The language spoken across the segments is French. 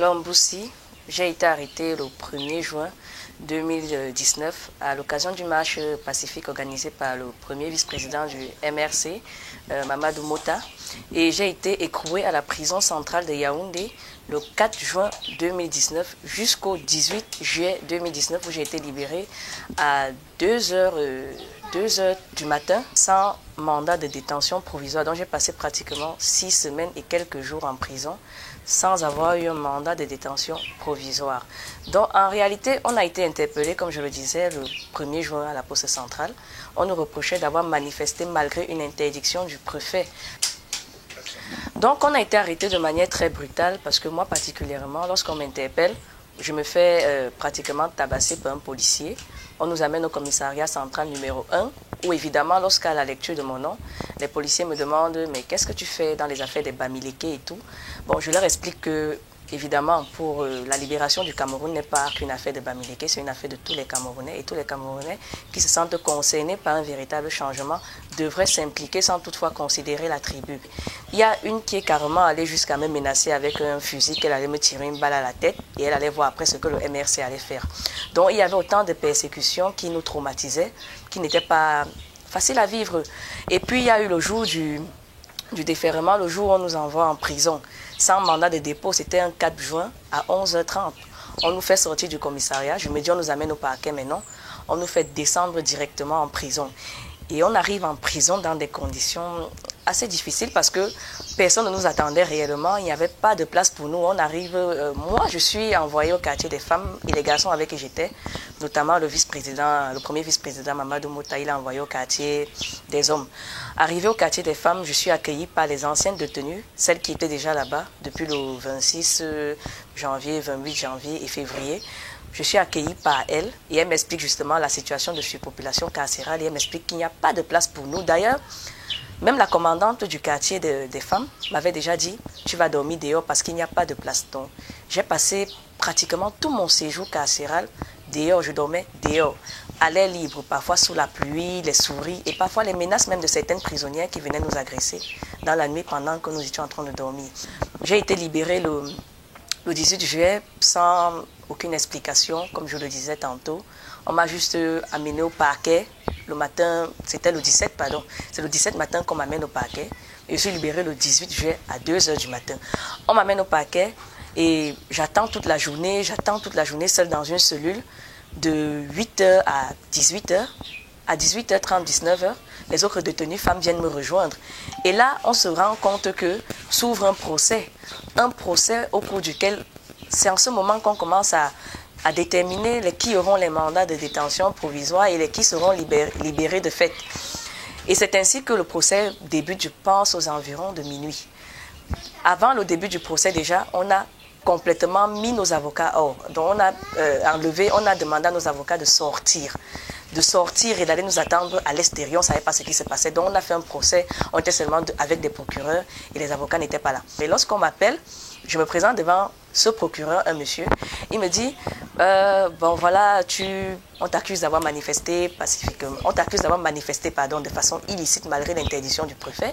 Lomboussi, j'ai été arrêtée le 1er juin 2019 à l'occasion du marche pacifique organisé par le premier vice-président du MRC, Mamadou Mota. Et j'ai été écrouée à la prison centrale de Yaoundé le 4 juin 2019 jusqu'au 18 juillet 2019 où j'ai été libérée à 2 heures du matin sans mandat de détention provisoire. Donc j'ai passé pratiquement 6 semaines et quelques jours en prison sans avoir eu un mandat de détention provisoire. Donc en réalité, on a été interpellé, comme je le disais, le 1er juin à la poste centrale. On nous reprochait d'avoir manifesté malgré une interdiction du préfet. Donc on a été arrêté de manière très brutale parce que moi particulièrement, lorsqu'on m'interpelle, je me fais pratiquement tabasser par un policier. On nous amène au commissariat central numéro 1, où évidemment, lorsqu'à la lecture de mon nom, les policiers me demandent « Mais qu'est-ce que tu fais dans les affaires des Bamileke et tout ?» Bon, je leur explique que, évidemment, pour la libération du Cameroun n'est pas qu'une affaire de Bamileke, c'est une affaire de tous les Camerounais. Et tous les Camerounais qui se sentent concernés par un véritable changement devraient s'impliquer sans toutefois considérer la tribu. Il y a une qui est carrément allée jusqu'à me menacer avec un fusil, qu'elle allait me tirer une balle à la tête et elle allait voir après ce que le MRC allait faire. Donc il y avait autant de persécutions qui nous traumatisaient, qui n'étaient pas faciles à vivre. Et puis il y a eu le jour du déferrement, le jour où on nous envoie en prison. Sans mandat de dépôt, c'était un 4 juin à 11h30. On nous fait sortir du commissariat, je me dis on nous amène au parquet, mais non. On nous fait descendre directement en prison. Et on arrive en prison dans des conditions assez difficiles parce que personne ne nous attendait réellement. Il n'y avait pas de place pour nous. On arrive, moi je suis envoyée au quartier des femmes et les garçons avec qui j'étais, notamment le premier vice-président Mamadou Mota, il a envoyé au quartier des hommes. Arrivé au quartier des femmes, je suis accueillie par les anciennes détenues, celles qui étaient déjà là-bas depuis le 26 janvier, 28 janvier et février. Je suis accueillie par elle et elle m'explique justement la situation de surpopulation carcérale et elle m'explique qu'il n'y a pas de place pour nous. D'ailleurs, même la commandante du quartier des femmes m'avait déjà dit « Tu vas dormir dehors parce qu'il n'y a pas de place. » Donc, j'ai passé pratiquement tout mon séjour carcéral dehors. Je dormais dehors, à l'air libre, parfois sous la pluie, les souris et parfois les menaces même de certaines prisonnières qui venaient nous agresser dans la nuit pendant que nous étions en train de dormir. J'ai été libérée le 18 juillet sans aucune explication, comme je le disais tantôt. On m'a juste amené au parquet le matin, c'était le 17, pardon. C'est le 17 matin qu'on m'amène au parquet. Et je suis libérée le 18 juillet à 2h du matin. On m'amène au parquet et j'attends toute la journée seule dans une cellule de 8h à 18h. À 18h30, 19h, les autres détenues femmes viennent me rejoindre. Et là, on se rend compte que s'ouvre un procès au cours duquel c'est en ce moment qu'on commence à déterminer qui auront les mandats de détention provisoire et qui seront libérés de fait. Et c'est ainsi que le procès débute, je pense, aux environs de minuit. Avant le début du procès, déjà, on a complètement mis nos avocats hors. Donc on a demandé à nos avocats de sortir et d'aller nous attendre à l'extérieur. On ne savait pas ce qui se passait. Donc on a fait un procès, on était seulement avec des procureurs et les avocats n'étaient pas là. Et lorsqu'on m'appelle, je me présente devant ce procureur, un monsieur. Il me dit, bon voilà, on t'accuse d'avoir manifesté pacifiquement, de façon illicite malgré l'interdiction du préfet.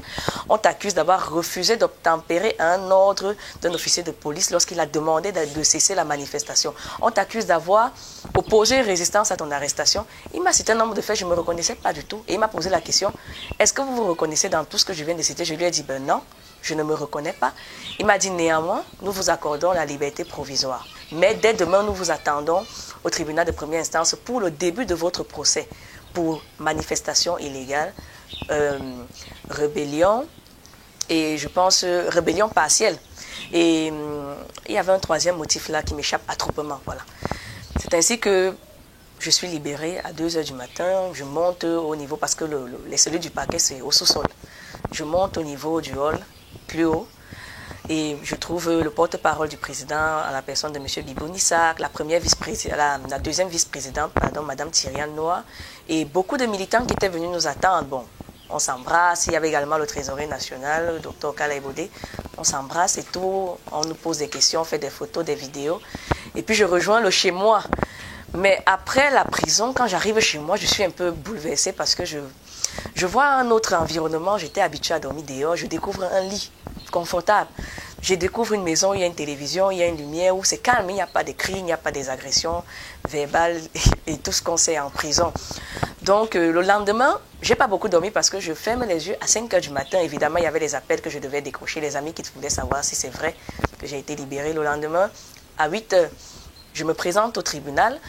On t'accuse d'avoir refusé d'obtempérer un ordre d'un officier de police lorsqu'il a demandé de cesser la manifestation. On t'accuse d'avoir opposé résistance à ton arrestation. Il m'a cité un nombre de faits, je ne me reconnaissais pas du tout. Et il m'a posé la question, est-ce que vous vous reconnaissez dans tout ce que je viens de citer? Je lui ai dit, ben non. Je ne me reconnais pas. Il m'a dit néanmoins, nous vous accordons la liberté provisoire. Mais dès demain, nous vous attendons au tribunal de première instance pour le début de votre procès pour manifestation illégale, rébellion et je pense rébellion partielle. Et il y avait un troisième motif là qui m'échappe, attroupement. Voilà. C'est ainsi que je suis libérée à 2h du matin. Je monte au niveau, parce que les cellules du parquet c'est au sous-sol. Je monte au niveau du hall, plus haut, et je trouve le porte-parole du président à la personne de M. Bibou Nissak, la deuxième vice-présidente, Mme Tyriane Noah, et beaucoup de militants qui étaient venus nous attendre. Bon, on s'embrasse, il y avait également le trésorier national, le docteur Kalaï Bodé. On s'embrasse et tout, on nous pose des questions, on fait des photos, des vidéos, et puis je rejoins le chez moi. Mais après la prison, quand j'arrive chez moi, je suis un peu bouleversée parce que je vois un autre environnement. J'étais habituée à dormir dehors. Je découvre un lit confortable. je découvre une maison, il y a une télévision, il y a une lumière, où c'est calme, il n'y a pas de cris, il n'y a pas des agressions verbales et tout ce qu'on sait en prison. Donc le lendemain, je n'ai pas beaucoup dormi parce que je ferme les yeux à 5 h du matin. Évidemment, il y avait des appels que je devais décrocher, les amis qui voulaient savoir si c'est vrai que j'ai été libérée. Le lendemain, à 8 h, je me présente au tribunal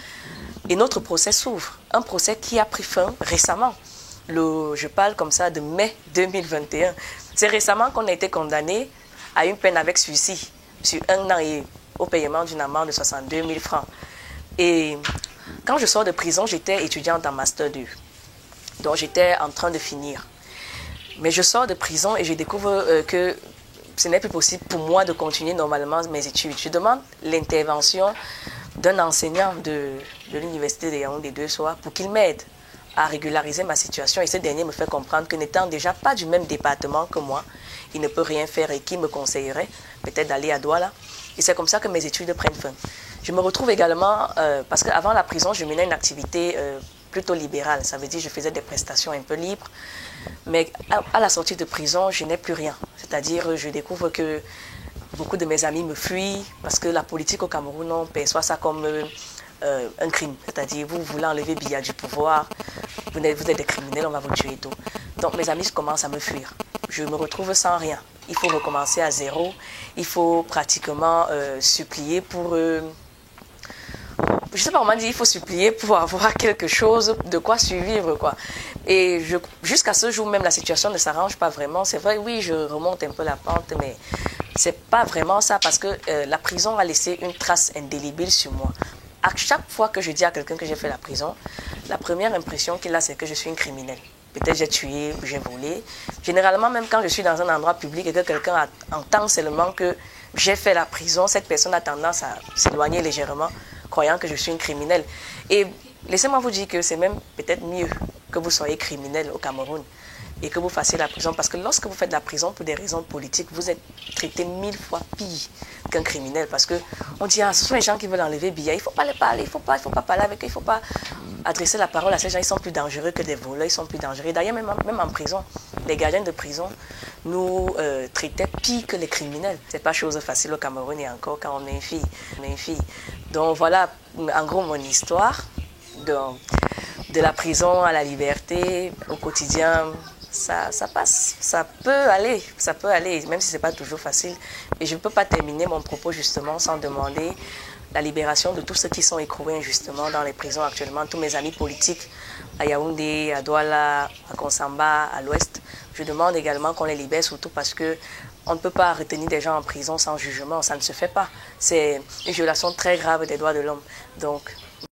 et notre procès s'ouvre. Un procès qui a pris fin récemment. Je parle comme ça de mai 2021. C'est récemment qu'on a été condamné à une peine avec sursis sur 1 an et au paiement d'une amende de 62 000 francs. Et quand je sors de prison, j'étais étudiante en Master 2. Donc j'étais en train de finir. Mais je sors de prison et je découvre que ce n'est plus possible pour moi de continuer normalement mes études. Je demande l'intervention d'un enseignant de l'université de Yaoundé 2 soirs pour qu'il m'aide à régulariser ma situation. Et ce dernier me fait comprendre que n'étant déjà pas du même département que moi, il ne peut rien faire et qu'il me conseillerait peut-être d'aller à Douala. Et c'est comme ça que mes études prennent fin. Je me retrouve également, parce qu'avant la prison, je menais une activité plutôt libérale. Ça veut dire que je faisais des prestations un peu libres. Mais à la sortie de prison, je n'ai plus rien. C'est-à-dire, je découvre que beaucoup de mes amis me fuient parce que la politique au Cameroun, on perçoit ça comme un crime. C'est-à-dire, vous voulez enlever Biya du pouvoir, vous êtes des criminels, on va vous tuer et tout. Donc mes amis commencent à me fuir. Je me retrouve sans rien. Il faut recommencer à zéro. Il faut pratiquement supplier pour... je sais pas, on m'a dit il faut supplier pour avoir quelque chose de quoi survivre, quoi. Et jusqu'à ce jour même, la situation ne s'arrange pas vraiment. C'est vrai, oui, je remonte un peu la pente, mais c'est pas vraiment ça parce que la prison a laissé une trace indélébile sur moi. À chaque fois que je dis à quelqu'un que j'ai fait la prison, la première impression qu'il a, c'est que je suis une criminelle. Peut-être j'ai tué, j'ai volé. Généralement, même quand je suis dans un endroit public et que quelqu'un entend seulement que j'ai fait la prison, cette personne a tendance à s'éloigner légèrement, croyant que je suis une criminelle. Et laissez-moi vous dire que c'est même peut-être mieux que vous soyez criminel au Cameroun et que vous fassiez la prison. Parce que lorsque vous faites la prison pour des raisons politiques, vous êtes traité 1000 fois pire qu'un criminel. Parce qu'on dit, ah, ce sont les gens qui veulent enlever Biya, il ne faut pas les parler, il ne faut pas parler avec eux, il ne faut pas adresser la parole à ces gens. Ils sont plus dangereux que des voleurs, ils sont plus dangereux. D'ailleurs, même en prison, les gardiens de prison nous traitaient pire que les criminels. Ce n'est pas chose facile au Cameroun et encore quand on est une fille. Donc voilà, en gros, mon histoire. De la prison à la liberté, au quotidien, ça passe, ça peut aller, même si ce n'est pas toujours facile. Et je ne peux pas terminer mon propos justement sans demander la libération de tous ceux qui sont écroués injustement dans les prisons actuellement, tous mes amis politiques à Yaoundé, à Douala, à Konsamba, à l'Ouest. Je demande également qu'on les libère, surtout parce que on ne peut pas retenir des gens en prison sans jugement, ça ne se fait pas. C'est une violation très grave des droits de l'homme. Donc,